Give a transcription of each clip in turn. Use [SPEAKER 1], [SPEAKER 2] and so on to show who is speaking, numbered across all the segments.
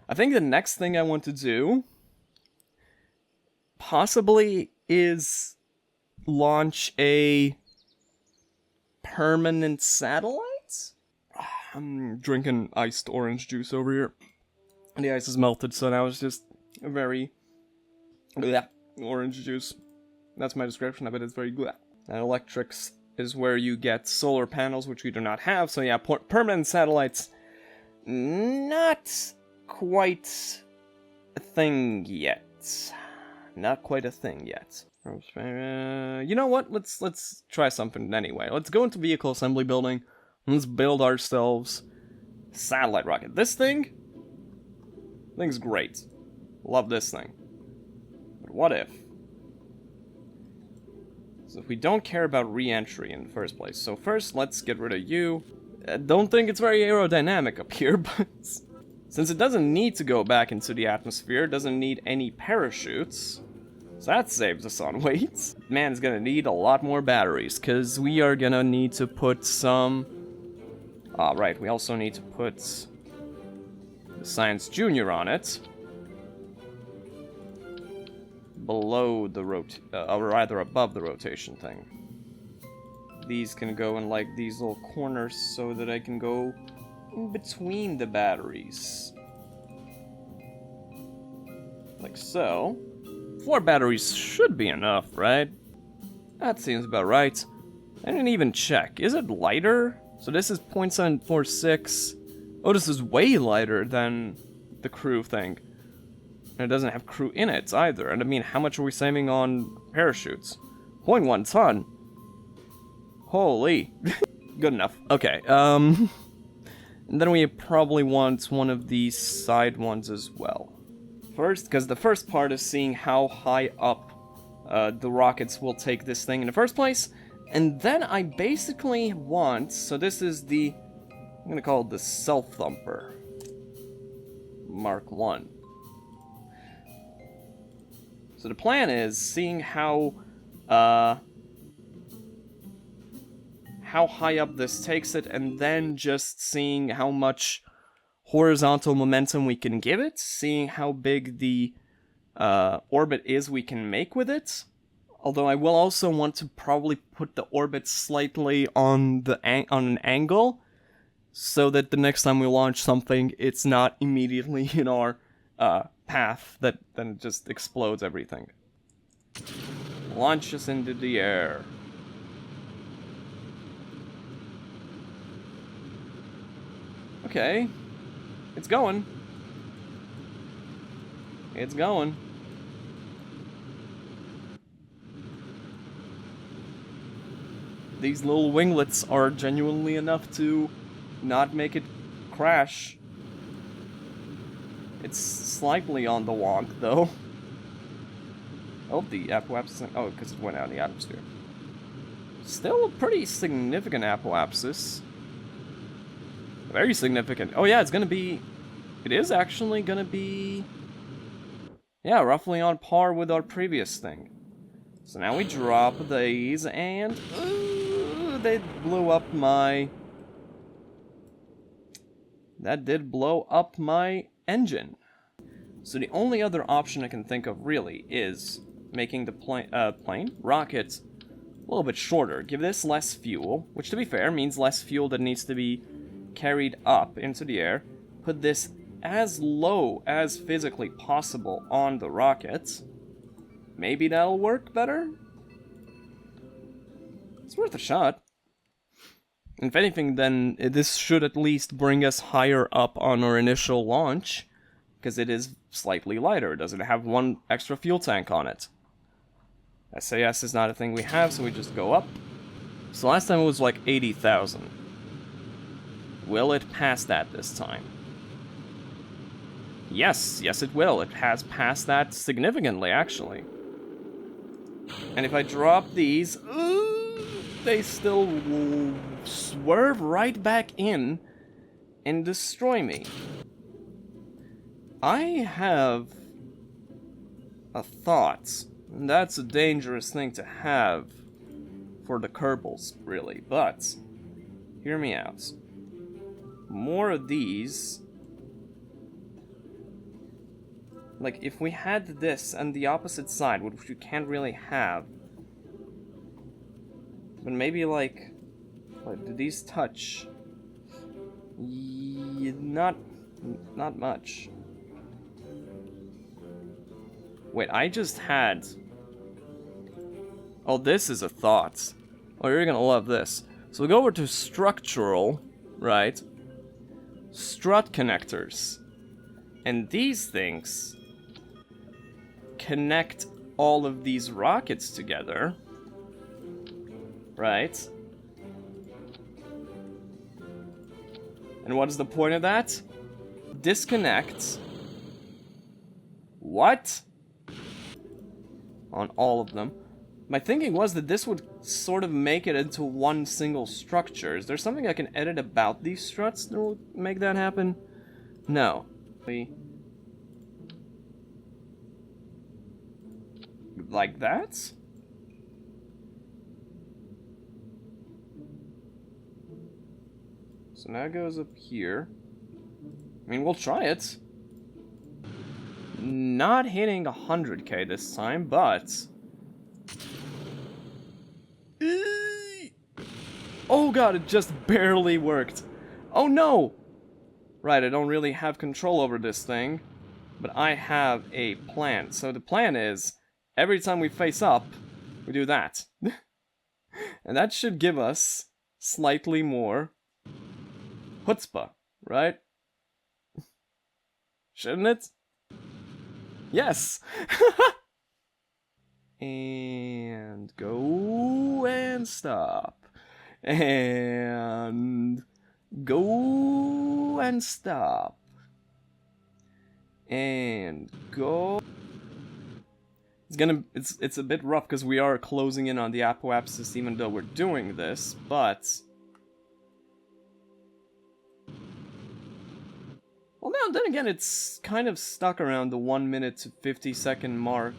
[SPEAKER 1] I think the next thing I want to do possibly is launch a permanent satellite? I'm drinking iced orange juice over here. And the ice is melted, so now it's just a very orange juice. That's my description of it. It's very good. And electrics is where you get solar panels, which we do not have. So yeah, permanent satellites, not quite a thing yet. Not quite a thing yet. You know what? Let's try something anyway. Let's go into vehicle assembly building. Let's build ourselves a satellite rocket. This thing's great. Love this thing. But what if? So if we don't care about re-entry in the first place. So first, let's get rid of you. I don't think it's very aerodynamic up here, but since it doesn't need to go back into the atmosphere, it doesn't need any parachutes, so that saves us on weight. Man, it's gonna need a lot more batteries, because we are gonna need to put some... right, we also need to put the Science Junior on it. Below the or rather above the rotation thing. These can go in like these little corners so that I can go in between the batteries. Like so. 4 batteries should be enough, right? That seems about right. I didn't even check. Is it lighter? So this is 0.746. Oh, this is way lighter than the crew thing. And it doesn't have crew in it either. And I mean, how much are we saving on parachutes? 0.1 ton. Holy. Good enough. Okay, and then we probably want one of these side ones as well. First, because the first part is seeing how high up the rockets will take this thing in the first place. And then I basically want, so this is the, I'm gonna call it the Self-Thumper. Mark 1. So the plan is seeing how high up this takes it, and then just seeing how much horizontal momentum we can give it, seeing how big the orbit is we can make with it. Although I will also want to probably put the orbit slightly on the on an angle, so that the next time we launch something, it's not immediately in our path that then just explodes everything. Launch us into the air. Okay. It's going. It's going. These little winglets are genuinely enough to not make it crash. It's slightly on the wonk, though. Oh, the apoapsis. Oh, because it went out in the atmosphere. Still a pretty significant apoapsis. Very significant. Oh, yeah, it's gonna be... It is actually gonna be... Yeah, roughly on par with our previous thing. So now we drop these, and... they blew up my... That did blow up my engine. So the only other option I can think of, really, is making the rocket a little bit shorter. Give this less fuel, which to be fair means less fuel that needs to be carried up into the air. Put this as low as physically possible on the rocket. Maybe that'll work better? It's worth a shot. If anything, then this should at least bring us higher up on our initial launch, because it is slightly lighter. It doesn't have one extra fuel tank on it. SAS is not a thing we have, so we just go up. So last time it was like 80,000. Will it pass that this time? Yes, yes it will. It has passed that significantly, actually. And if I drop these, they still will swerve right back in and destroy me. I have a thought. And that's a dangerous thing to have for the Kerbals, really, but hear me out. More of these Like, if we had this and the opposite side, which you can't really have. But maybe, like, what, do these touch? Not much. Wait, I just had... Oh, this is a thought. Oh, you're gonna love this. So we go over to structural, right? Strut connectors. And these things connect all of these rockets together, right? And what is the point of that? Disconnect. What? On all of them. My thinking was that this would sort of make it into one single structure. Is there something I can edit about these struts that will make that happen? No. Like that? So now it goes up here. I mean, we'll try it. Not hitting 100k this time, but... Oh god, it just barely worked. Oh no! Right, I don't really have control over this thing, but I have a plan. So the plan is, every time we face up, we do that. And that should give us slightly more chutzpah, right? Shouldn't it? Yes! And go and stop. And go and stop. And go. It's a bit rough because we are closing in on the apoapsis even though we're doing this, but well, now then again, it's kind of stuck around the 1 minute to 50-second mark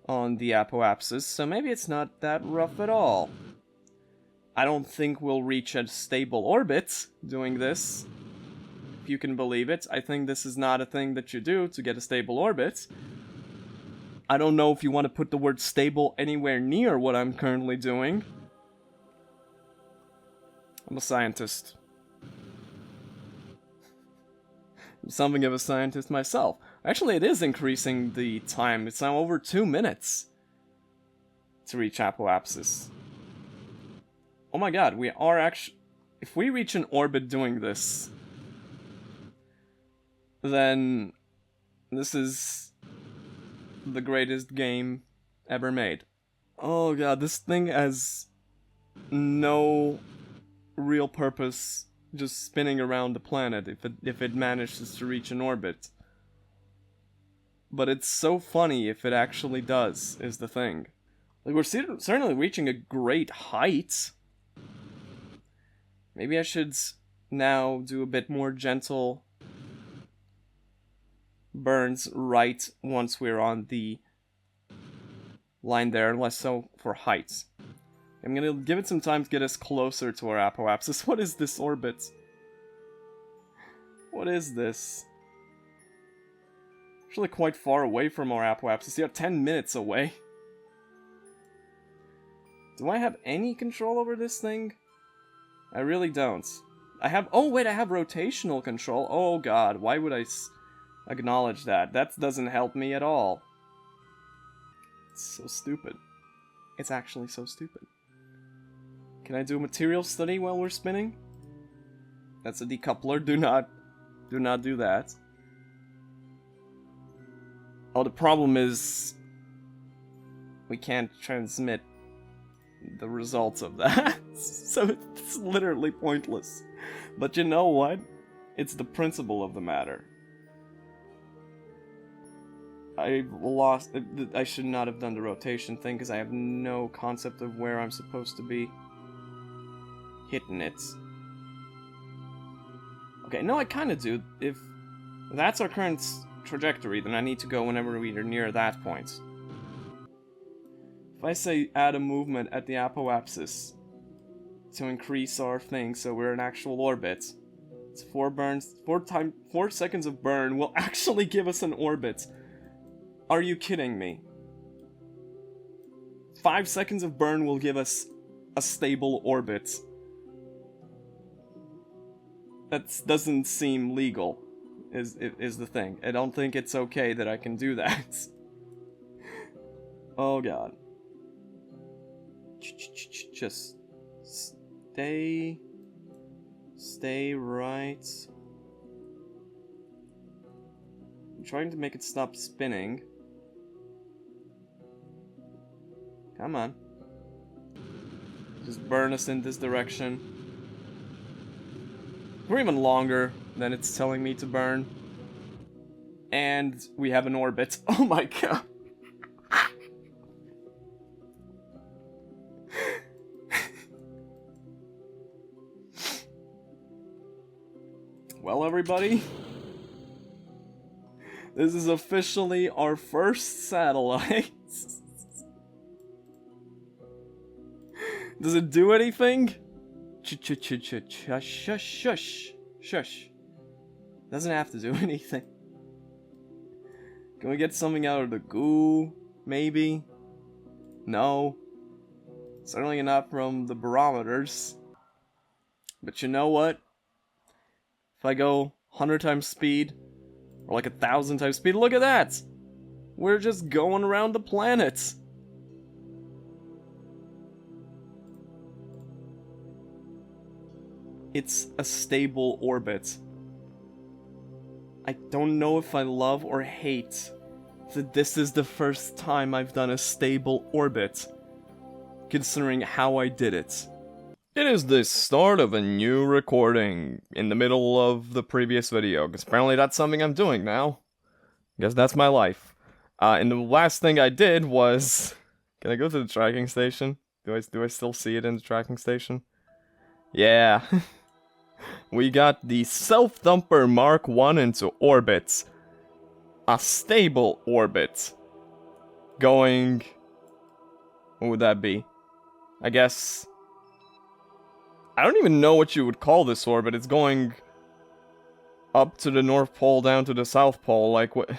[SPEAKER 1] on the apoapsis, so maybe it's not that rough at all. I don't think we'll reach a stable orbit doing this, if you can believe it. I think this is not a thing that you do to get a stable orbit. I don't know if you want to put the word stable anywhere near what I'm currently doing. I'm a scientist. I'm something of a scientist myself. Actually, it is increasing the time. It's now over 2 minutes to reach apoapsis. Oh my god, we are actually... If we reach an orbit doing this, then this is the greatest game ever made. Oh god, this thing has no real purpose just spinning around the planet if it manages to reach an orbit. But it's so funny if it actually does, is the thing. Like, we're certainly reaching a great height. Maybe I should now do a bit more gentle burns right once we're on the line there, less so for heights. I'm gonna give it some time to get us closer to our apoapsis. What is this orbit? What is this? Actually quite far away from our apoapsis. Yeah, 10 minutes away. Do I have any control over this thing? I really don't. I have... Oh, wait, I have rotational control. Oh, God. Why would I acknowledge that? That doesn't help me at all. It's so stupid. It's actually so stupid. Can I do a material study while we're spinning? That's a decoupler. Do not do that. Oh, the problem is we can't transmit the results of that. So it's literally pointless. But you know what? It's the principle of the matter. I should not have done the rotation thing because I have no concept of where I'm supposed to be hitting it. Okay, no, I kind of do. If that's our current trajectory, then I need to go whenever we are near that point. If I say add a movement at the apoapsis to increase our thing so we're in actual orbit, It's 4 burns. 4 seconds of burn will actually give us an orbit. Are you kidding me? 5 seconds of burn will give us a stable orbit. That doesn't seem legal, is the thing. I don't think it's okay that I can do that. Oh god. Just stay right. I'm trying to make it stop spinning. Come on. Just burn us in this direction. We're even longer than it's telling me to burn. And we have an orbit. Oh my god. Well, everybody, this is officially our first satellite. Does it do anything? Shush. Doesn't have to do anything. Can we get something out of the goo? Maybe? No. Certainly not from the barometers. But you know what? If I go 100 times speed, or like 1,000 times speed, look at that! We're just going around the planet. It's a stable orbit. I don't know if I love or hate that this is the first time I've done a stable orbit, considering how I did it. It is the start of a new recording in the middle of the previous video, because apparently that's something I'm doing now. I guess that's my life. And the last thing I did was... Can I go to the tracking station? Do I still see it in the tracking station? Yeah. We got the Self-Thumper Mark 1 into orbit. A stable orbit. Going... What would that be? I guess... I don't even know what you would call this orbit. It's going up to the North Pole, down to the South Pole. Like, what?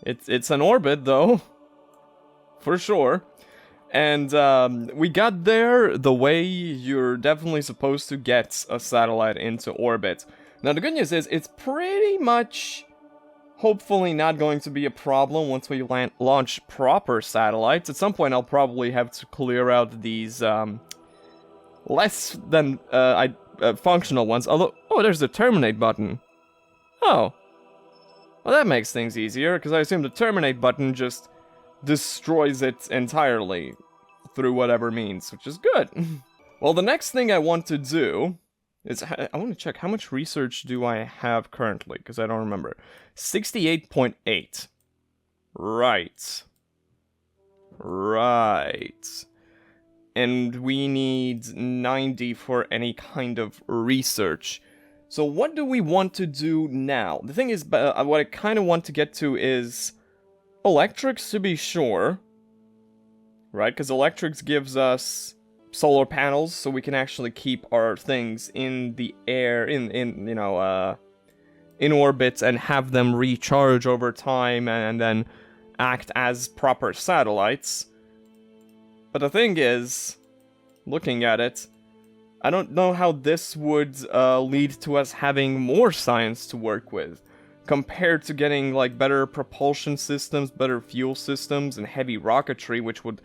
[SPEAKER 1] It's an orbit, though. For sure. And we got there the way you're definitely supposed to get a satellite into orbit. Now, the good news is, it's pretty much... hopefully not going to be a problem once we launch proper satellites. At some point, I'll probably have to clear out these, less than functional ones. Although, oh, there's the terminate button. Oh, well, that makes things easier, because I assume the terminate button just destroys it entirely through whatever means, which is good. Well, the next thing I want to do is I want to check how much research do I have currently, because I don't remember. 68.8. Right. And we need 90 for any kind of research. So what do we want to do now? The thing is, what I kind of want to get to is electrics, to be sure. Right, because electrics gives us solar panels, so we can actually keep our things in the air, in orbit, and have them recharge over time, and then act as proper satellites. But the thing is, looking at it, I don't know how this would lead to us having more science to work with, compared to getting, like, better propulsion systems, better fuel systems, and heavy rocketry, which would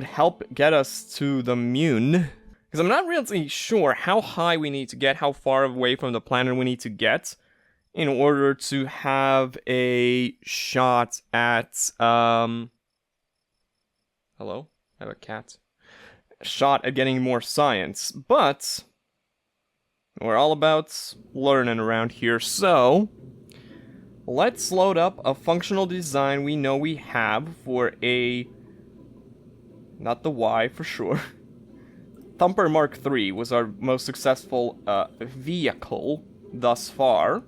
[SPEAKER 1] help get us to the moon. Because I'm not really sure how high we need to get, how far away from the planet we need to get, in order to have a shot at, Hello? I have a cat. A shot at getting more science, but we're all about learning around here, so let's load up a functional design we know we have for a... not the Y, for sure. Thumper Mark III was our most successful vehicle thus far.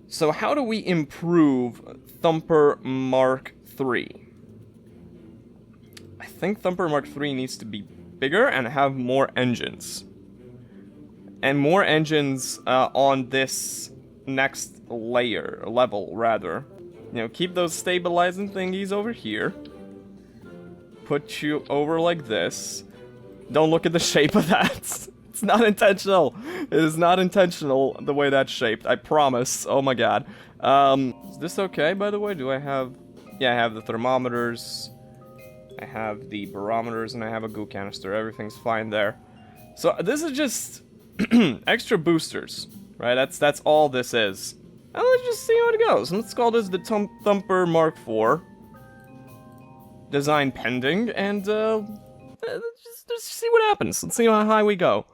[SPEAKER 1] So how do we improve Thumper Mark III? I think Thumper Mark III needs to be bigger and have more engines. And more engines on this next level, rather. You know, keep those stabilizing thingies over here. Put you over like this. Don't look at the shape of that. It's not intentional. It is not intentional the way that's shaped. I promise. Oh my god. Is this okay, by the way? Do I have... Yeah, I have the thermometers. I have the barometers, and I have a goo canister. Everything's fine there. So this is just extra boosters, right? That's all this is. And let's just see how it goes. Let's call this the Thumper Mark IV. Design pending, and just see what happens. Let's see how high we go.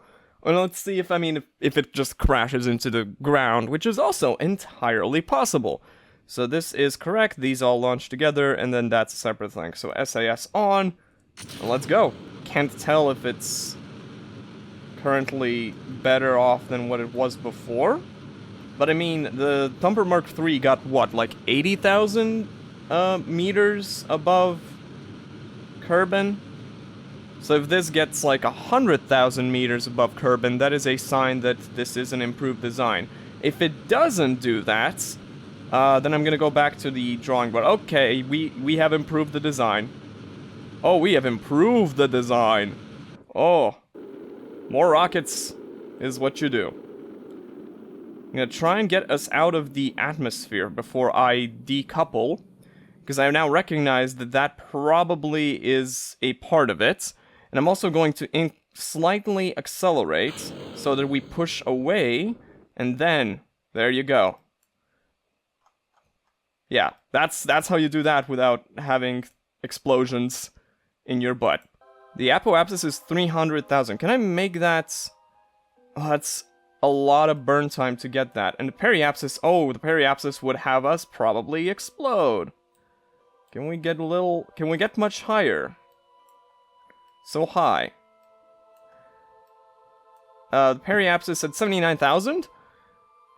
[SPEAKER 1] And let's see if it just crashes into the ground, which is also entirely possible. So this is correct. These all launch together, and then that's a separate thing. So SAS on, and let's go. Can't tell if it's currently better off than what it was before. But I mean, the Thumper Mark III got what, like 80,000 meters above Kerbal? So if this gets like 100,000 meters above Kerbal, that is a sign that this is an improved design. If it doesn't do that, then I'm gonna go back to the drawing board. Okay, we have improved the design. Oh, we have improved the design. Oh, more rockets is what you do. I'm gonna try and get us out of the atmosphere before I decouple, because I now recognize that that probably is a part of it. And I'm also going to slightly accelerate so that we push away, and then there you go. Yeah, that's how you do that without having explosions in your butt. The apoapsis is 300,000. Can I make that? Oh, that's a lot of burn time to get that. And the periapsis, oh, the periapsis would have us probably explode. Can we get much higher? So high. The periapsis at 79,000?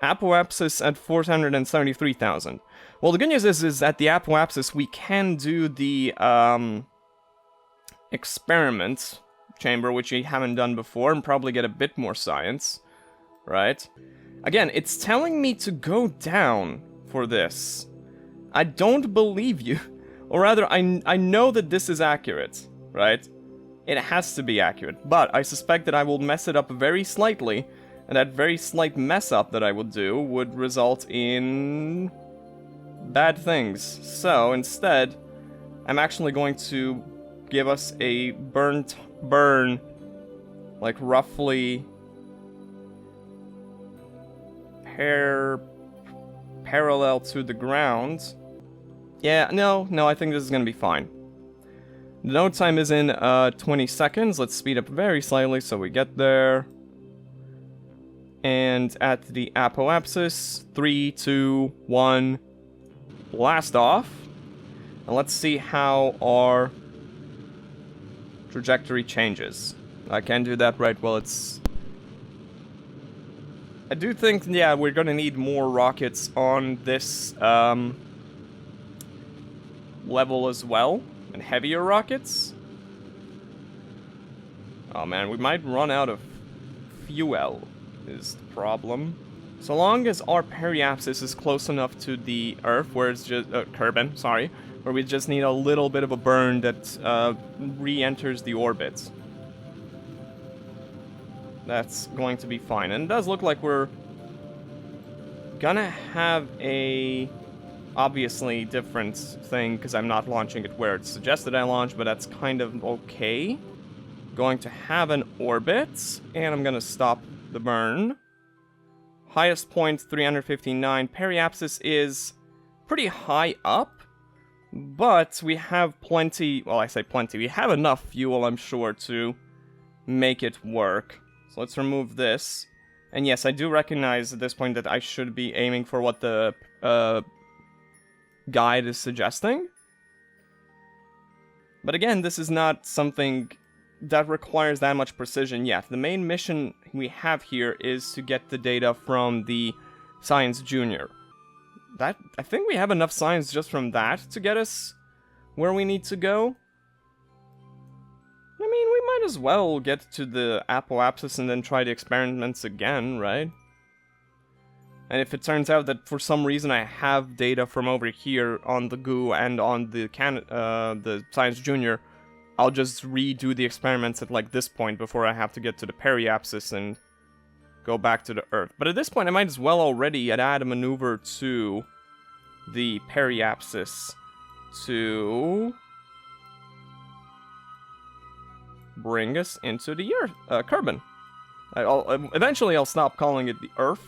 [SPEAKER 1] Apoapsis at 473,000. Well, the good news is at the apoapsis we can do the experiment chamber, which we haven't done before, and probably get a bit more science, right? Again, it's telling me to go down for this. I don't believe you. Or rather, I know that this is accurate, right? It has to be accurate, but I suspect that I will mess it up very slightly, and that very slight mess up that I would do would result in bad things. So, instead, I'm actually going to give us a burn, like roughly parallel to the ground. Yeah, no, I think this is gonna be fine. The node time is in 20 seconds. Let's speed up very slightly so we get there. And at the apoapsis, 3, 2, 1, blast off. And let's see how our trajectory changes. I can't do that right while it's... I do think, yeah, we're gonna need more rockets on this level as well. And heavier rockets. Oh man, we might run out of fuel is the problem. So long as our periapsis is close enough to the Earth, where it's just Kerbal, sorry, where we just need a little bit of a burn that re-enters the orbit. That's going to be fine. And it does look like we're gonna have a obviously different thing, because I'm not launching it where it's suggested I launch, but that's kind of okay. Going to have an orbit, and I'm gonna stop the burn. Highest point, 359. Periapsis is pretty high up, but we have plenty, well, I say plenty, we have enough fuel, I'm sure, to make it work. So let's remove this. And yes, I do recognize at this point that I should be aiming for what the guide is suggesting. But again, this is not something that requires that much precision yet. The main mission we have here is to get the data from the Science Junior. I think we have enough science just from that to get us where we need to go. I mean, we might as well get to the apoapsis and then try the experiments again, right? And if it turns out that for some reason I have data from over here on the goo and on the Science Junior, I'll just redo the experiments at like this point before I have to get to the periapsis and go back to the Earth. But at this point I might as well already add a maneuver to the periapsis to bring us into the Earth, Kerbal. Eventually I'll stop calling it the Earth.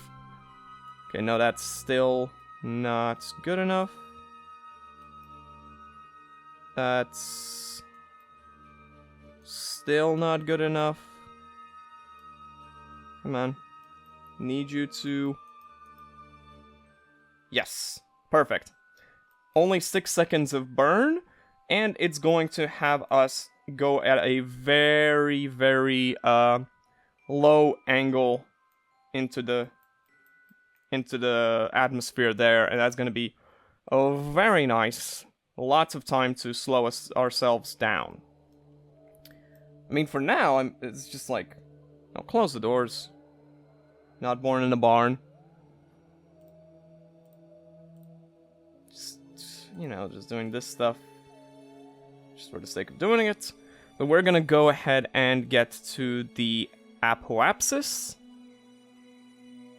[SPEAKER 1] Okay, no, that's still not good enough. That's still not good enough. Come on. Need you to... Yes. Perfect. Only 6 seconds of burn, and it's going to have us go at a very, very low angle into the atmosphere there, and that's going to be very nice. Lots of time to slow ourselves down. I mean, for now, it's just like, I'll close the doors. Not born in a barn. Just, you know, just doing this stuff just for the sake of doing it. But we're going to go ahead and get to the apoapsis.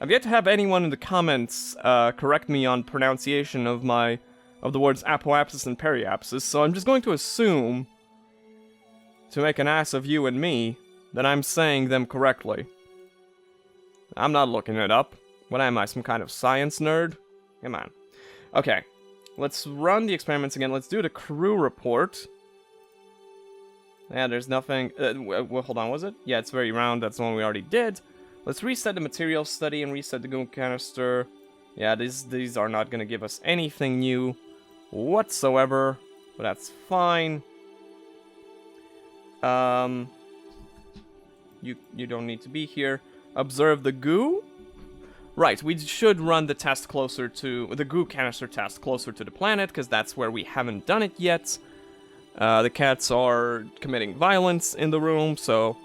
[SPEAKER 1] I've yet to have anyone in the comments correct me on pronunciation of the words apoapsis and periapsis, so I'm just going to assume, to make an ass of you and me, that I'm saying them correctly. I'm not looking it up. What am I, some kind of science nerd? Come on. Okay, let's run the experiments again. Let's do the crew report. Yeah, there's nothing... well, hold on, was it? Yeah, it's very round. That's the one we already did. Let's reset the material study and reset the goo canister. Yeah, these are not going to give us anything new whatsoever, but that's fine. You don't need to be here. Observe the goo. Right, we should run the test closer to... the goo canister test closer to the planet, because that's where we haven't done it yet. The cats are committing violence in the room, so...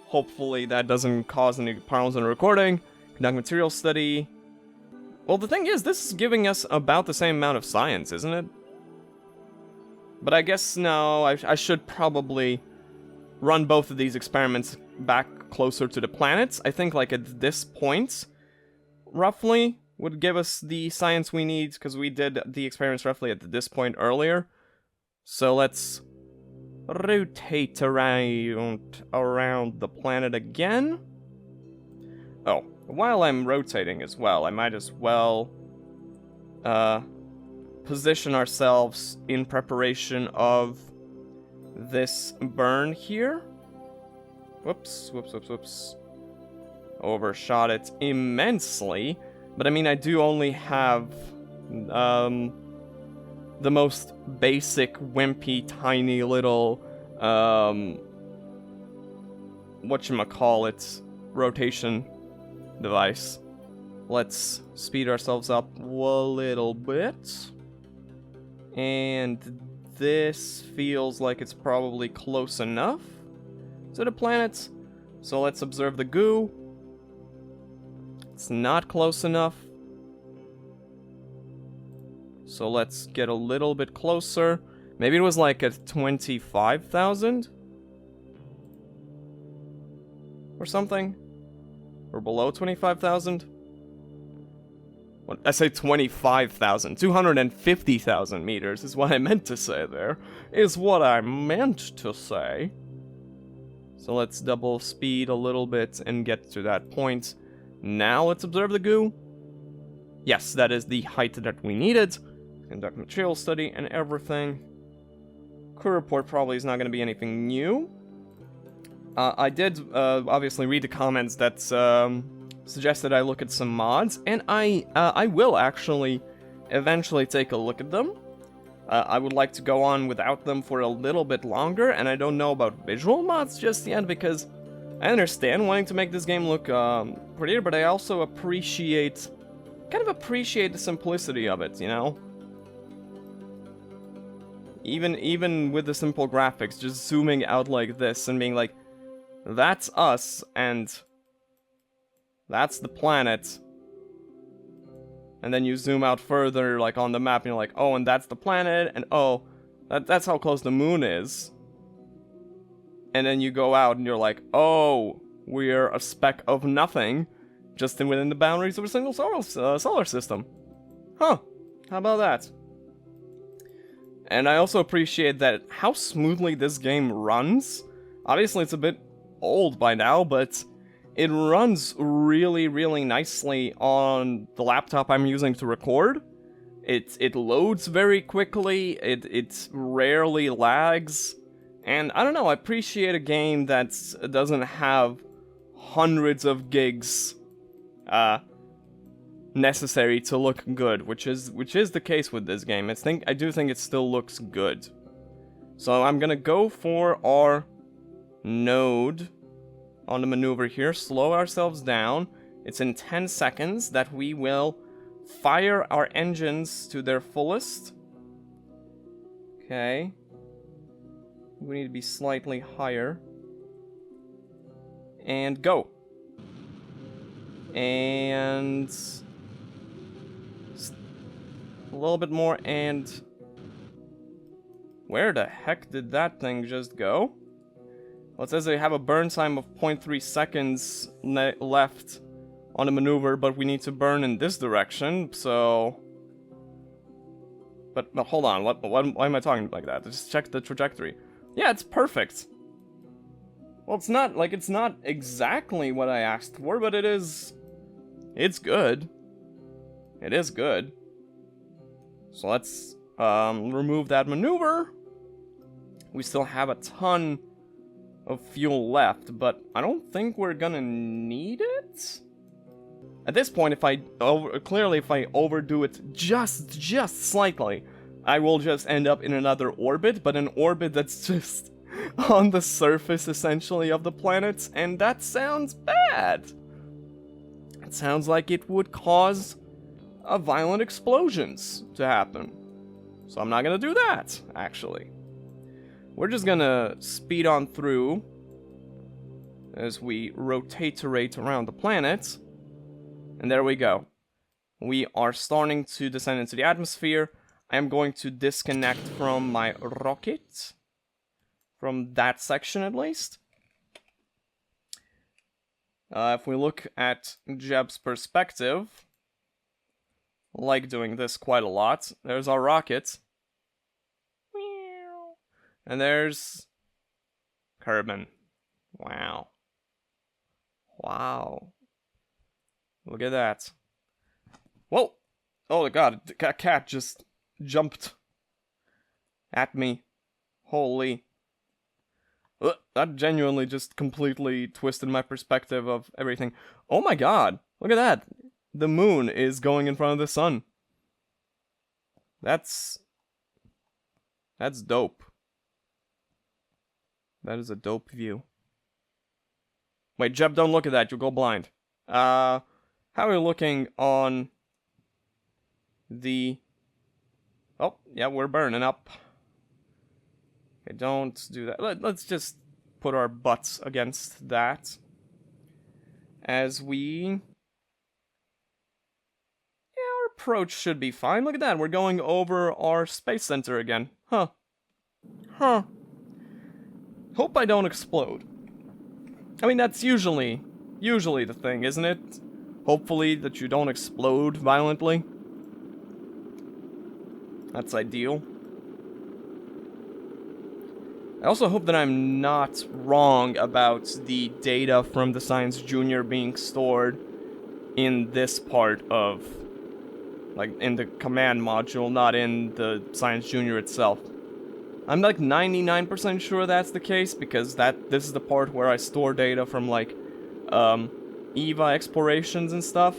[SPEAKER 1] hopefully that doesn't cause any problems in the recording. Conduct material study. Well, the thing is, this is giving us about the same amount of science, isn't it? But I guess, no, I should probably run both of these experiments back closer to the planets. I think, like, at this point, roughly, would give us the science we need, because we did the experiments roughly at this point earlier. So let's... rotate around the planet again. Oh, while I'm rotating as well, I might as well position ourselves in preparation of this burn here. Whoops. Overshot it immensely. But I mean, I do only have the most basic, wimpy, tiny little, whatchamacallit, rotation device. Let's speed ourselves up a little bit. And this feels like it's probably close enough to the planet. So let's observe the goo. It's not close enough. So let's get a little bit closer. Maybe it was like at 25,000? Or something? Or below 25,000? What? I say 25,000. 250,000 meters is what I meant to say there. Is what I meant to say. So let's double speed a little bit and get to that point. Now let's observe the goo. Yes, that is the height that we needed. Conduct material study and everything. Crew report probably is not going to be anything new. I did obviously read the comments that suggested I look at some mods, and I will actually eventually take a look at them. I would like to go on without them for a little bit longer, and I don't know about visual mods just yet, because I understand wanting to make this game look prettier, but I also appreciate the simplicity of it, you know? Even with the simple graphics, just zooming out like this and being like, that's us, and that's the planet. And then you zoom out further, like on the map, and you're like, oh, and that's the planet, and oh, that's how close the moon is. And then you go out and you're like, oh, we're a speck of nothing, just within the boundaries of a single solar system. Huh, how about that? And I also appreciate that how smoothly this game runs. Obviously, it's a bit old by now, but it runs really, really nicely on the laptop I'm using to record. It loads very quickly, it rarely lags, and I don't know, I appreciate a game that doesn't have hundreds of gigs necessary to look good, which is the case with this game. I do think it still looks good. So I'm gonna go for our node on the maneuver here, slow ourselves down. It's in 10 seconds that we will fire our engines to their fullest. Okay. We need to be slightly higher. And go. And a little bit more, and where the heck did that thing just go? Well, it says they have a burn time of 0.3 seconds left on the maneuver, but we need to burn in this direction, so... But hold on, why am I talking like that? Just check the trajectory. Yeah, it's perfect. Well, it's not exactly what I asked for, but it's good. It is good. So let's remove that maneuver. We still have a ton of fuel left, but I don't think we're gonna need it. At this point, if I overdo it just slightly, I will just end up in another orbit, but an orbit that's just on the surface, essentially, of the planet, and that sounds bad. It sounds like it would cause violent explosions to happen. So I'm not gonna do that, actually. We're just gonna speed on through as we rotate around the planet. And there we go. We are starting to descend into the atmosphere. I am going to disconnect from my rocket. From that section, at least. If we look at Jeb's perspective, I like doing this quite a lot. There's our rocket. And there's Kerbal. Wow. Wow. Look at that. Whoa! Oh god, a cat just jumped at me. Holy. That genuinely just completely twisted my perspective of everything. Oh my god, look at that. The moon is going in front of the sun. That's dope. That is a dope view. Wait, Jeb, don't look at that, you'll go blind. How are we looking on the... Oh, yeah, we're burning up. Okay, don't do that. Let's just put our butts against that. As we... Yeah, our approach should be fine. Look at that, we're going over our space center again. Huh. Huh. Hope I don't explode. I mean, that's usually the thing, isn't it? Hopefully that you don't explode violently. That's ideal. I also hope that I'm not wrong about the data from the Science Junior being stored in this part of... like, in the command module, not in the Science Junior itself. I'm like 99% sure that's the case, because this is the part where I store data from, like, EVA explorations and stuff.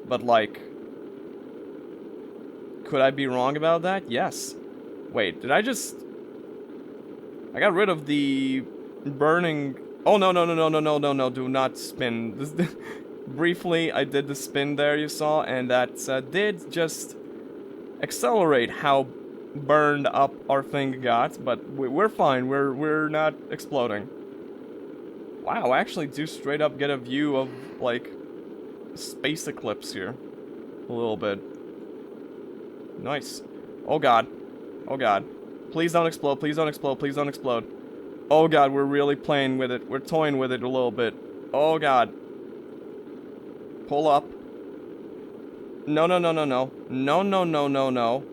[SPEAKER 1] But, like... could I be wrong about that? Yes. Wait, did I just... I got rid of the burning... Oh, no, do not spin. Briefly, I did the spin there, you saw, and that did just accelerate how burned up our thing got, but we're fine. We're not exploding. Wow, I actually do straight up get a view of, like, space eclipse here. A little bit. Nice. Oh god. Oh god. Please don't explode, please don't explode, please don't explode. Oh god, we're really playing with it. We're toying with it a little bit. Oh god. Pull up. No, no, no, no, no. No, no, no, no, no.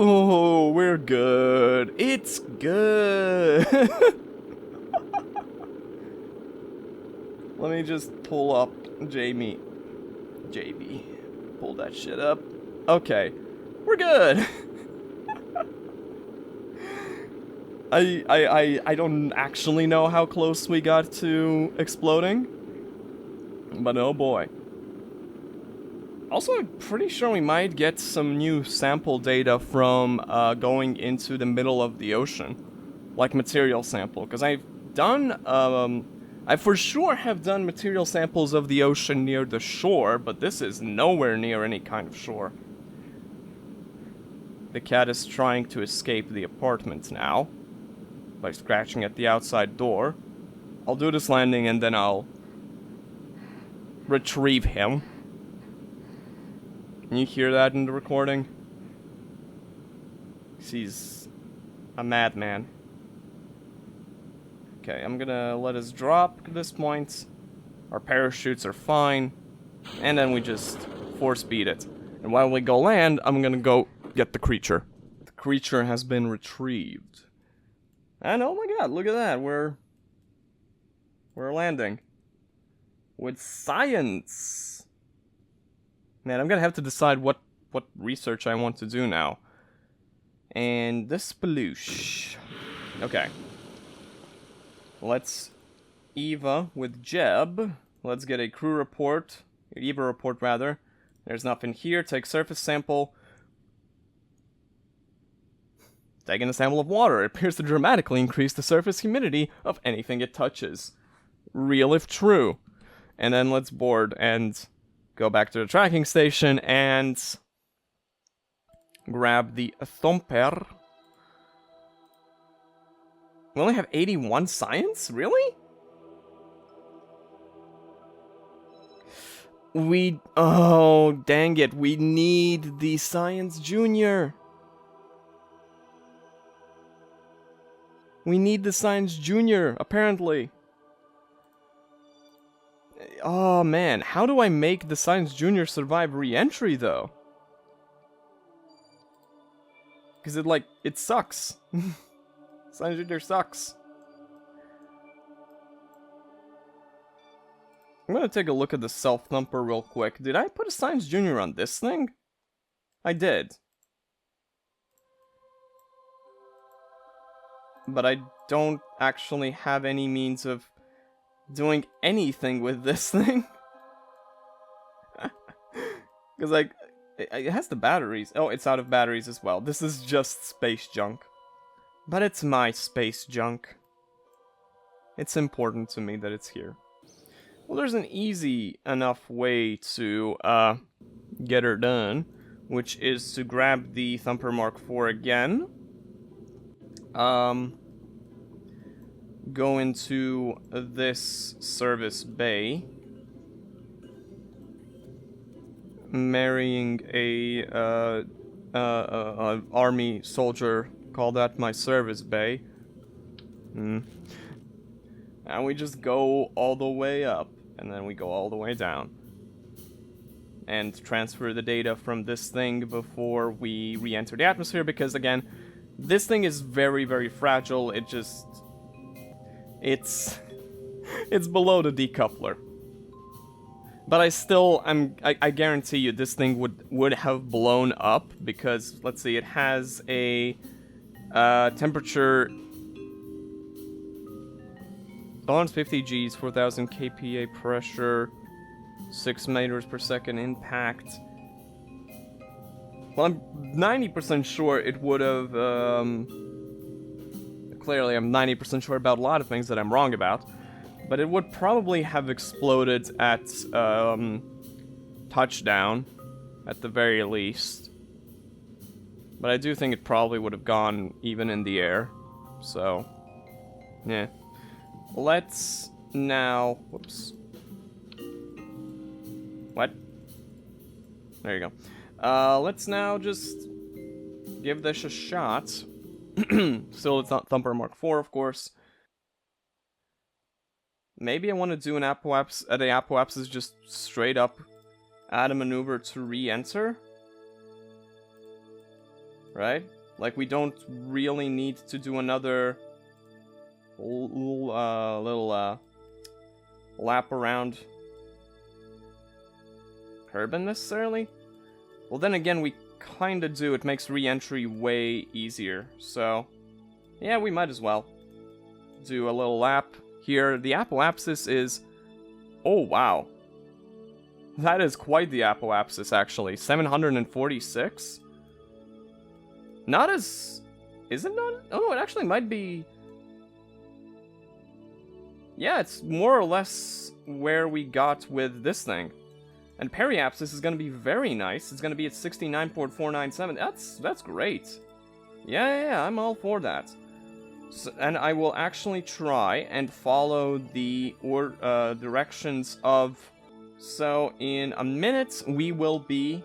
[SPEAKER 1] Ooh, we're good. It's good. Let me just pull up JB. Pull that shit up. Okay. We're good. I don't actually know how close we got to exploding. But oh boy. Also, I'm pretty sure we might get some new sample data from going into the middle of the ocean. Like material sample. Because I've done, I for sure have done material samples of the ocean near the shore, but this is nowhere near any kind of shore. The cat is trying to escape the apartment now. By scratching at the outside door. I'll do this landing and then I'll retrieve him. Can you hear that in the recording? He's a madman. Okay, I'm gonna let us drop at this point. Our parachutes are fine. And then we just force beat it. And while we go land, I'm gonna go get the creature. The creature has been retrieved. And oh my god, look at that, we're landing. With science! Man, I'm gonna have to decide what research I want to do now. And this sploosh. Okay. Let's Eva with Jeb. Let's get a crew report. Eva report, rather. There's nothing here. Take surface sample. Taking a sample of water. It appears to dramatically increase the surface humidity of anything it touches. Real if true. And then let's board and go back to the tracking station and grab the thumper. We only have 81 science? Really? Oh, dang it. We need the Science Junior. We need the Science Junior, apparently. Oh, man. How do I make the Science Junior survive re-entry, though? Because it sucks. Science Junior sucks. I'm gonna take a look at the self-thumper real quick. Did I put a Science Junior on this thing? I did. But I don't actually have any means of doing anything with this thing. Because, it has the batteries. Oh, it's out of batteries as well. This is just space junk. But it's my space junk. It's important to me that it's here. Well, there's an easy enough way to get her done, which is to grab the Thumper Mark IV again. Go into this service bay. Marrying a army soldier. Call that my service bay. And we just go all the way up. And then we go all the way down. And transfer the data from this thing before we re-enter the atmosphere. Because, again, this thing is very, very fragile. It just... It's below the decoupler. But I guarantee you this thing would have blown up. Because, let's see, it has a temperature... 50 Gs, 4000 kPa pressure, 6 meters per second impact. Well, I'm 90% sure it would have, clearly I'm 90% sure about a lot of things that I'm wrong about, but it would probably have exploded at, touchdown, at the very least. But I do think it probably would have gone even in the air. So, yeah. Let's now... Whoops. What? There you go. Let's now just give this a shot. Still, it's not Thumper Mark IV, of course. Maybe I want to do an apoapsis just straight up add a maneuver to re-enter. Right? Like, we don't really need to do another little lap around Kerbal necessarily. Well, then again, we kinda do. It makes re-entry way easier. So, yeah, we might as well do a little lap here. The apoapsis is... Oh, wow. That is quite the apoapsis, actually. 746? Not as... Is it not? Oh, no, it actually might be... Yeah, it's more or less where we got with this thing. And periapsis is going to be very nice. It's going to be at 69.497. That's great. Yeah, I'm all for that. So, and I will actually try and follow the directions of... So, in a minute, we will be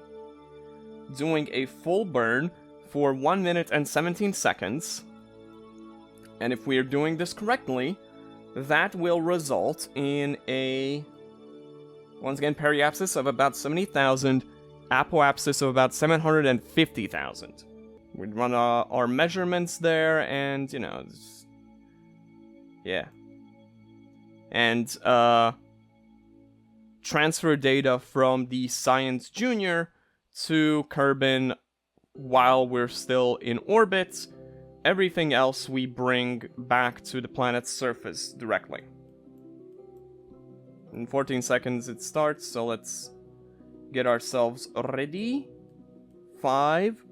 [SPEAKER 1] doing a full burn for 1 minute and 17 seconds. And if we are doing this correctly, that will result in a... Once again, periapsis of about 70,000, apoapsis of about 750,000. We'd run our measurements there, and, you know, yeah. And, transfer data from the Science Junior to Kerbal while we're still in orbit. Everything else we bring back to the planet's surface directly. In 14 seconds it starts, so let's get ourselves ready. 5,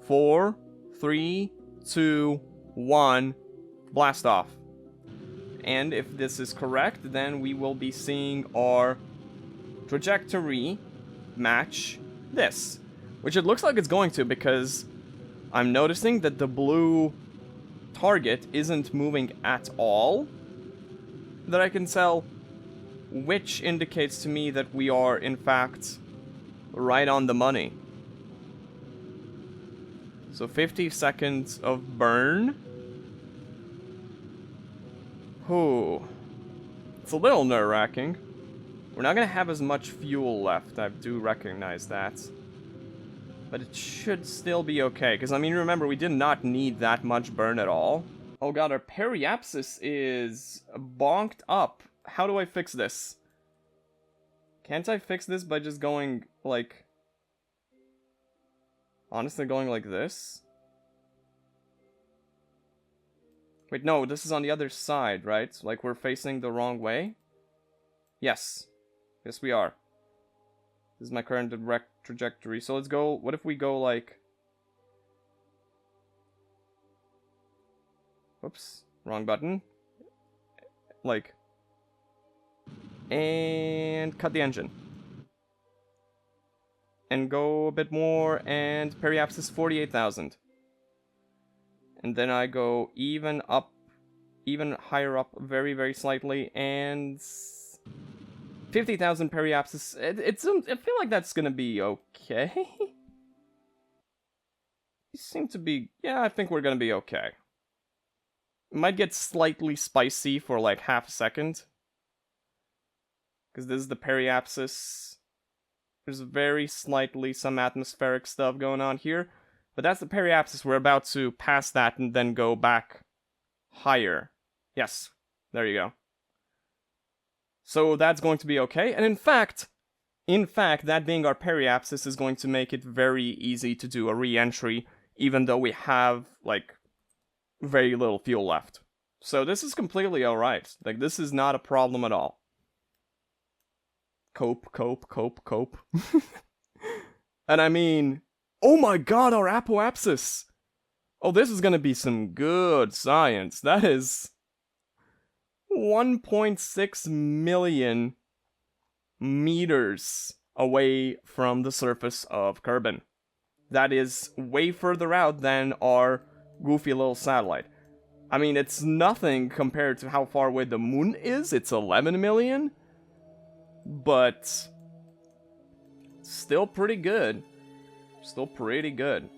[SPEAKER 1] 4, 3, 2, 1, blast off. And if this is correct, then we will be seeing our trajectory match this. Which it looks like it's going to, because I'm noticing that the blue target isn't moving at all that I can tell, which indicates to me that we are, in fact, right on the money. So 50 seconds of burn. Whew. It's a little nerve-wracking. We're not going to have as much fuel left, I do recognize that. But it should still be okay, because, I mean, remember, we did not need that much burn at all. Oh god, our periapsis is bonked up. How do I fix this? Can't I fix this by just going, like... Honestly, going like this? Wait, no, this is on the other side, right? Like, we're facing the wrong way? Yes. Yes, we are. This is my current direct trajectory. So let's go... What if we go, like... Whoops. Wrong button. Like... And cut the engine. And go a bit more, and periapsis 48,000. And then I go even up, even higher up, very, very slightly, and 50,000 periapsis. I feel like that's gonna be okay. You seem to be, yeah, I think we're gonna be okay. It might get slightly spicy for like half a second. Because this is the periapsis. There's very slightly some atmospheric stuff going on here. But that's the periapsis. We're about to pass that and then go back higher. Yes, there you go. So that's going to be okay. And in fact, that being our periapsis is going to make it very easy to do a re-entry, even though we have, like, very little fuel left. So this is completely alright. Like, this is not a problem at all. Cope. And I mean, oh my god, our apoapsis! Oh, this is gonna be some good science. That is 1.6 million meters away from the surface of Kerbal. That is way further out than our goofy little satellite. I mean, it's nothing compared to how far away the moon is. It's 11 million. But still pretty good. Still pretty good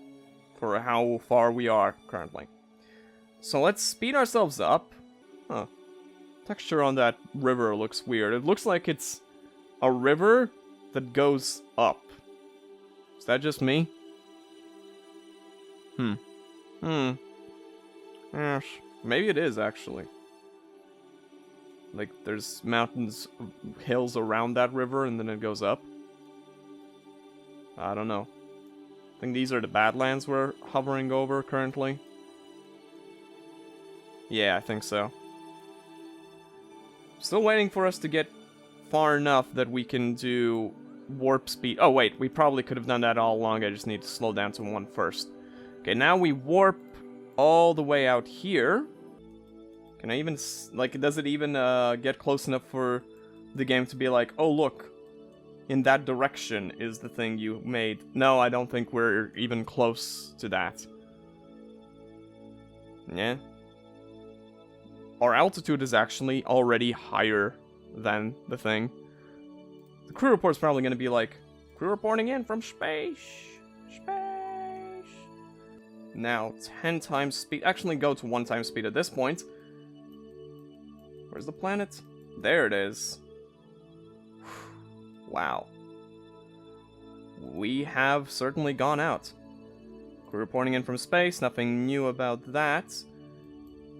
[SPEAKER 1] for how far we are currently. So let's speed ourselves up. Huh. Texture on that river looks weird. It looks like it's a river that goes up. Is that just me? Yes. Maybe it is, actually. Like, there's mountains, hills around that river, and then it goes up. I don't know. I think these are the Badlands we're hovering over currently. Yeah, I think so. Still waiting for us to get far enough that we can do warp speed. Oh, wait, we probably could have done that all along. I just need to slow down to 1 first. Okay, now we warp all the way out here. Can I even, like, does it even get close enough for the game to be like, oh, look, in that direction is the thing you made? No, I don't think we're even close to that. Yeah. Our altitude is actually already higher than the thing. The crew report's probably going to be like, crew reporting in from space. Now, 10 times speed. Actually, go to 1 times speed at this point. Where's the planet? There it is. Wow. We have certainly gone out. Crew reporting in from space. Nothing new about that.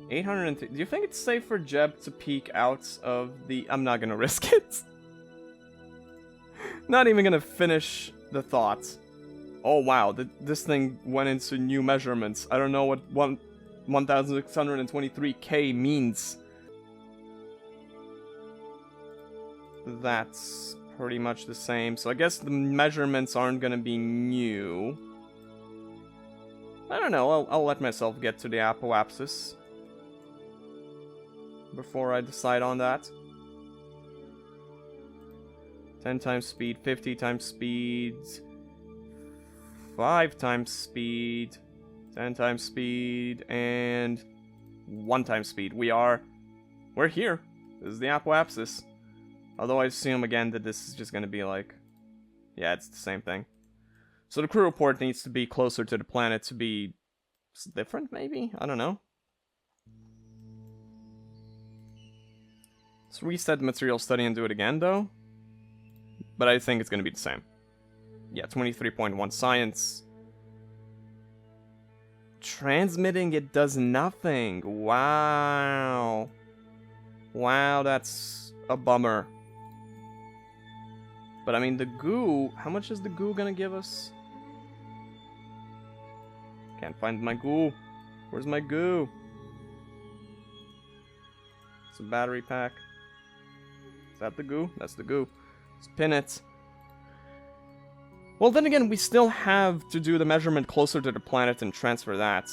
[SPEAKER 1] 800. Do you think it's safe for Jeb to peek out of the... I'm not gonna risk it. Not even gonna finish the thought. Oh wow, this thing went into new measurements. I don't know what 1623K means. That's pretty much the same. So I guess the measurements aren't gonna be new. I don't know, I'll let myself get to the apoapsis before I decide on that. 10 times speed, 50 times speed, 5 times speed, 10 times speed, and 1 times speed. We're here. This is the apoapsis. Although I assume again that this is just gonna be like, yeah, it's the same thing. So the crew report needs to be closer to the planet to be different, maybe? I don't know. Let's reset the material study and do it again, though. But I think it's gonna be the same. Yeah, 23.1 science. Transmitting, it does nothing. Wow. Wow, that's a bummer. But I mean, the goo, how much is the goo gonna give us? Can't find my goo. Where's my goo? It's a battery pack. Is that the goo? That's the goo. Let's pin it. Well, then again, we still have to do the measurement closer to the planet and transfer that.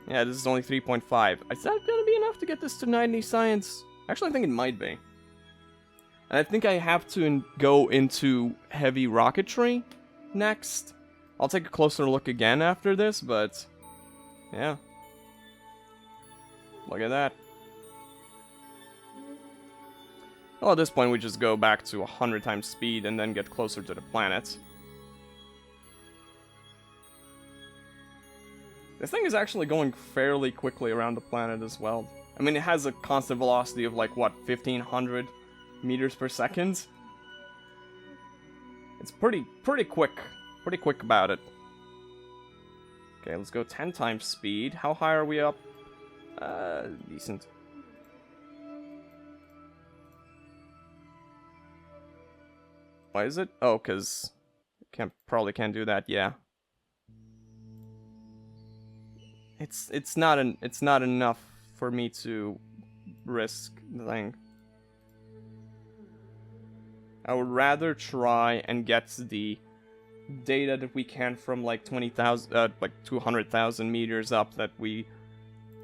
[SPEAKER 1] Yeah, this is only 3.5. Is that gonna be enough to get this to 90 science? Actually, I think it might be. And I think I have to go into heavy rocketry next. I'll take a closer look again after this, but yeah. Look at that. Well, at this point, we just go back to 100 times speed and then get closer to the planet. This thing is actually going fairly quickly around the planet as well. I mean, it has a constant velocity of like, what, 1500 meters per second? It's pretty quick. Pretty quick about it. Okay, let's go 10 times speed. How high are we up? Decent. Why is it? Oh, because probably can't do that. Yeah. It's not enough for me to risk the thing. I would rather try and get the data that we can from like 20,000, like 200,000 meters up that we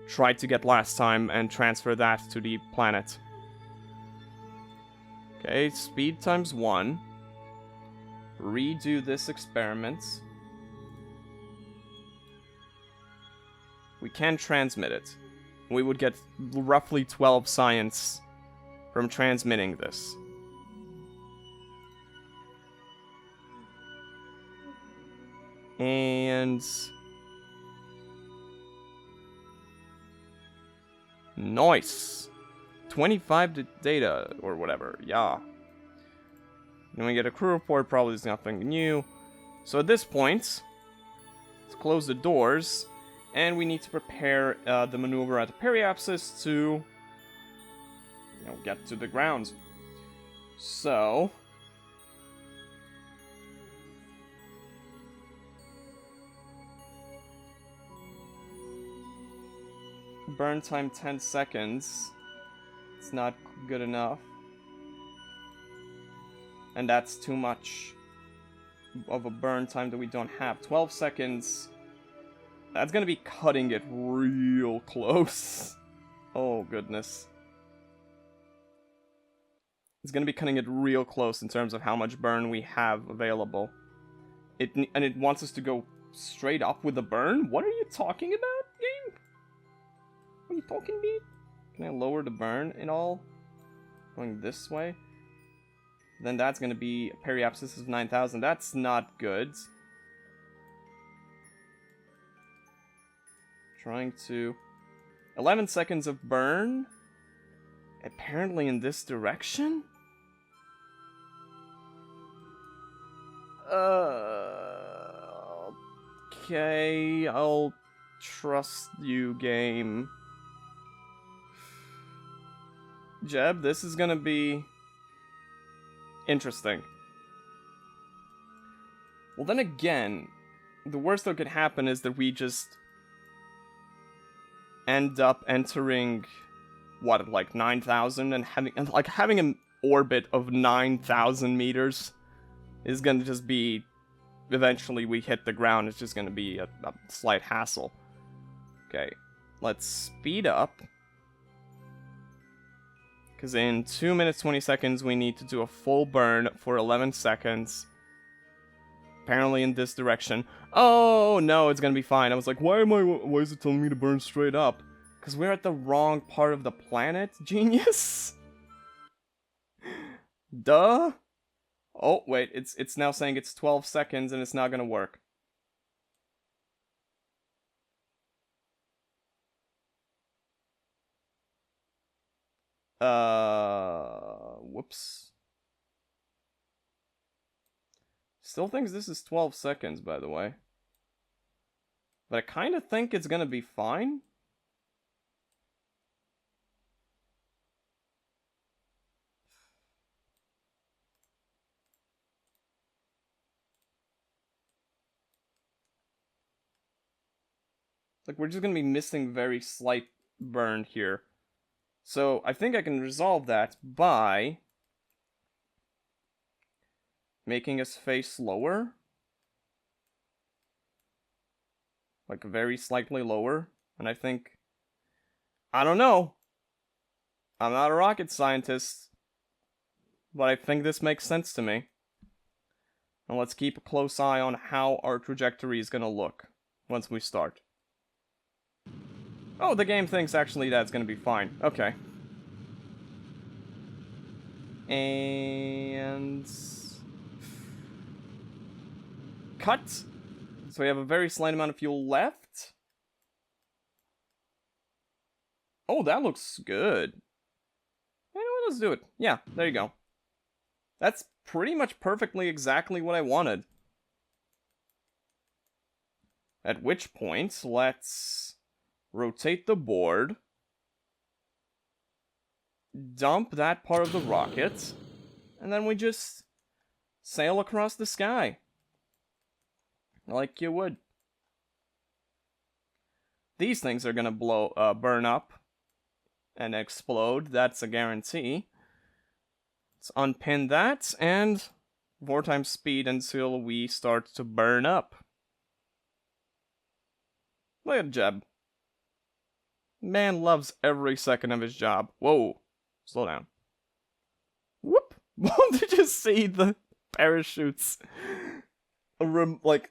[SPEAKER 1] tried to get last time and transfer that to the planet. Okay, speed times 1. redo this experiment. We can transmit it. We would get roughly 12 science from transmitting this. And... nice! 25 data, or whatever, yeah. Then we get a crew report, probably there's nothing new. So at this point, let's close the doors, and we need to prepare the maneuver at the periapsis to, get to the ground. So... burn time 10 seconds. It's not good enough. And that's too much of a burn time that we don't have. 12 seconds. That's gonna be cutting it real close. Oh, goodness. It's gonna be cutting it real close in terms of how much burn we have available. And it wants us to go straight up with the burn? What are you talking about, game? What are you talking about? Can I lower the burn at all? Going this way? Then that's going to be a periapsis of 9,000. That's not good. Trying to... 11 seconds of burn? Apparently in this direction? Okay, I'll trust you, game. Jeb, this is gonna be... interesting. Well, then again, the worst that could happen is that we just end up entering, what, like 9,000, and having an orbit of 9,000 meters is gonna just be, eventually we hit the ground, it's just gonna be a slight hassle. Okay, let's speed up. Because in 2 minutes 20 seconds, we need to do a full burn for 11 seconds. Apparently in this direction. Oh, no, it's gonna be fine. I was like, why is it telling me to burn straight up? Because we're at the wrong part of the planet, genius? Duh? Oh, wait, it's now saying it's 12 seconds and it's not gonna work. Whoops. Still thinks this is 12 seconds, by the way. But I kind of think it's gonna be fine. Like, we're just gonna be missing very slight burn here. So, I think I can resolve that by making his face lower. Like, very slightly lower. And I think... I don't know. I'm not a rocket scientist. But I think this makes sense to me. And let's keep a close eye on how our trajectory is gonna look once we start. Oh, the game thinks actually that's gonna be fine. Okay. And... cut! So we have a very slight amount of fuel left. Oh, that looks good. You know what, let's do it. Yeah, there you go. That's pretty much perfectly exactly what I wanted. At which point, let's... rotate the board, dump that part of the rocket, and then we just sail across the sky. Like you would. These things are gonna burn up and explode, that's a guarantee. Let's unpin that, and 4 times speed until we start to burn up. Look at Jeb. Man loves every second of his job. Whoa. Slow down. Whoop. Did you see the parachutes like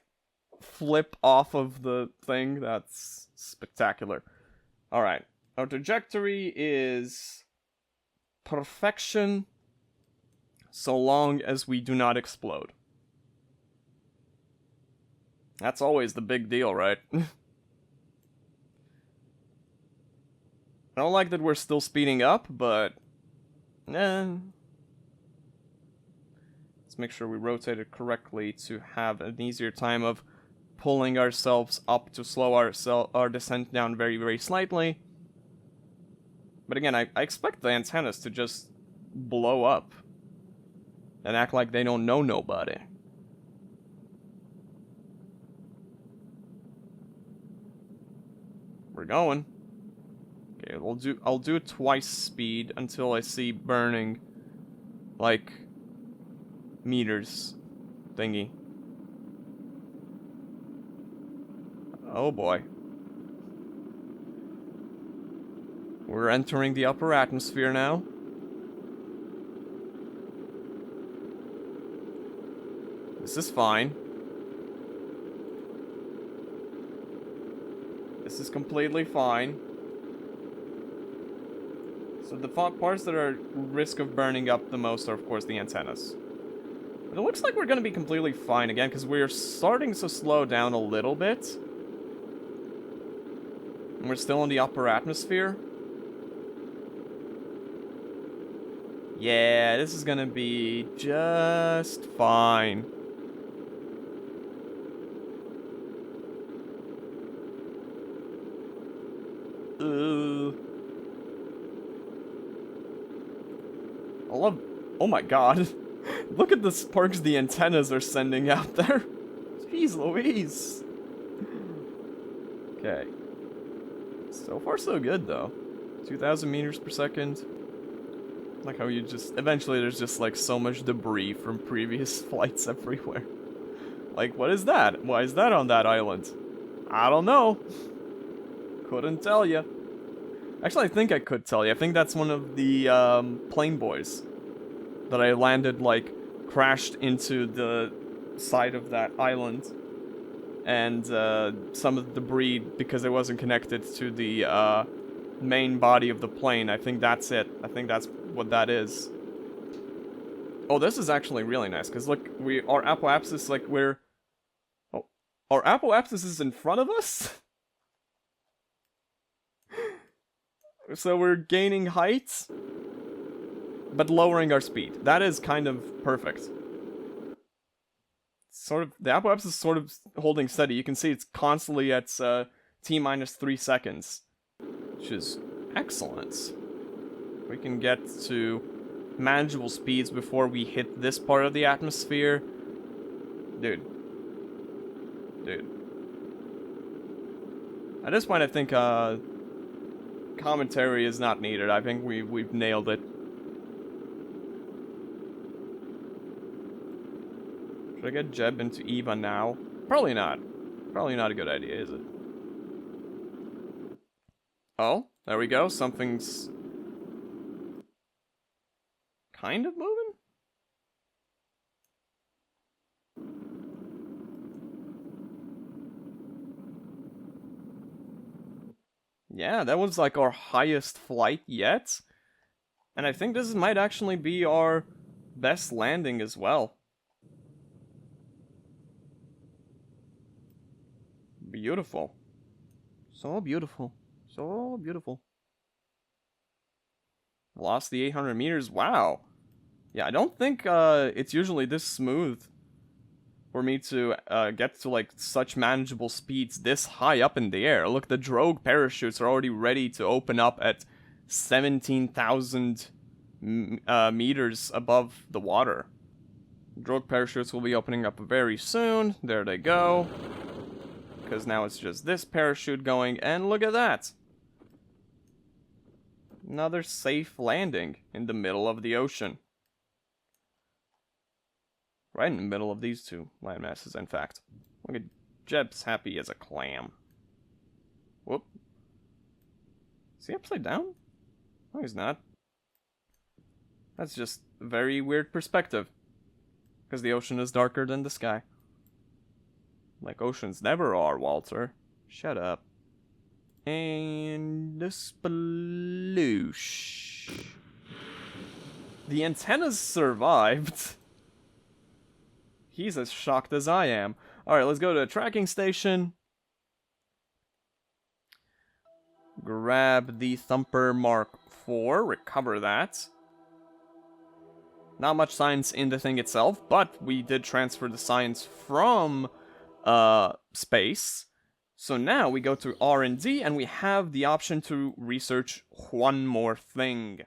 [SPEAKER 1] flip off of the thing. That's spectacular. Alright, our trajectory is perfection so long as we do not explode. That's always the big deal, right? I don't like that we're still speeding up, but let's make sure we rotate it correctly to have an easier time of pulling ourselves up to slow our descent down very, very slightly. But again, I expect the antennas to just blow up and act like they don't know nobody. We're going. Okay, I'll do twice speed until I see burning, like, meters thingy. Oh boy. We're entering the upper atmosphere now. This is fine. This is completely fine. So the parts that are risk of burning up the most are, of course, the antennas. But it looks like we're going to be completely fine again, because we're starting to slow down a little bit. And we're still in the upper atmosphere. Yeah, this is going to be just fine. Oh my god. Look at the sparks the antennas are sending out there. Jeez Louise. Okay. So far so good though. 2,000 meters per second. Like how you just... Eventually there's just like so much debris from previous flights everywhere. Like, what is that? Why is that on that island? I don't know. Couldn't tell you. Actually, I think I could tell you. I think that's one of the plane boys that I landed, like, crashed into the side of that island. And some of the debris, because it wasn't connected to the main body of the plane. I think that's it. I think that's what that is. Oh, this is actually really nice, because look, our apoapsis, like, oh, our apoapsis is in front of us? So we're gaining height, but lowering our speed. That is kind of perfect. Sort of, the apoapsis is sort of holding steady. You can see it's constantly at T-minus 3 seconds, which is excellent. We can get to manageable speeds before we hit this part of the atmosphere. Dude. At this point, I think commentary is not needed. I think we've nailed it. Should I get Jeb into Eva now? Probably not. Probably not a good idea, is it? Oh, there we go. Something's kind of moving? Yeah, that was like our highest flight yet. And I think this might actually be our best landing as well. Beautiful. So beautiful. So beautiful. Velocity 800 meters. Wow. Yeah, I don't think it's usually this smooth for me to get to like such manageable speeds this high up in the air. Look, the drogue parachutes are already ready to open up at 17,000 meters above the water. Drogue parachutes will be opening up very soon. There they go. Because now it's just this parachute going, and look at that! Another safe landing in the middle of the ocean. Right in the middle of these two landmasses, in fact. Look at Jeb's happy as a clam. Whoop. Is he upside down? No, he's not. That's just a very weird perspective. Because the ocean is darker than the sky. Like oceans never are, Walter. Shut up. And the sploosh. The antennas survived. He's as shocked as I am. Alright, let's go to the tracking station. Grab the Thumper Mark IV, recover that. Not much science in the thing itself, but we did transfer the science from space. So now we go to R&D and we have the option to research one more thing.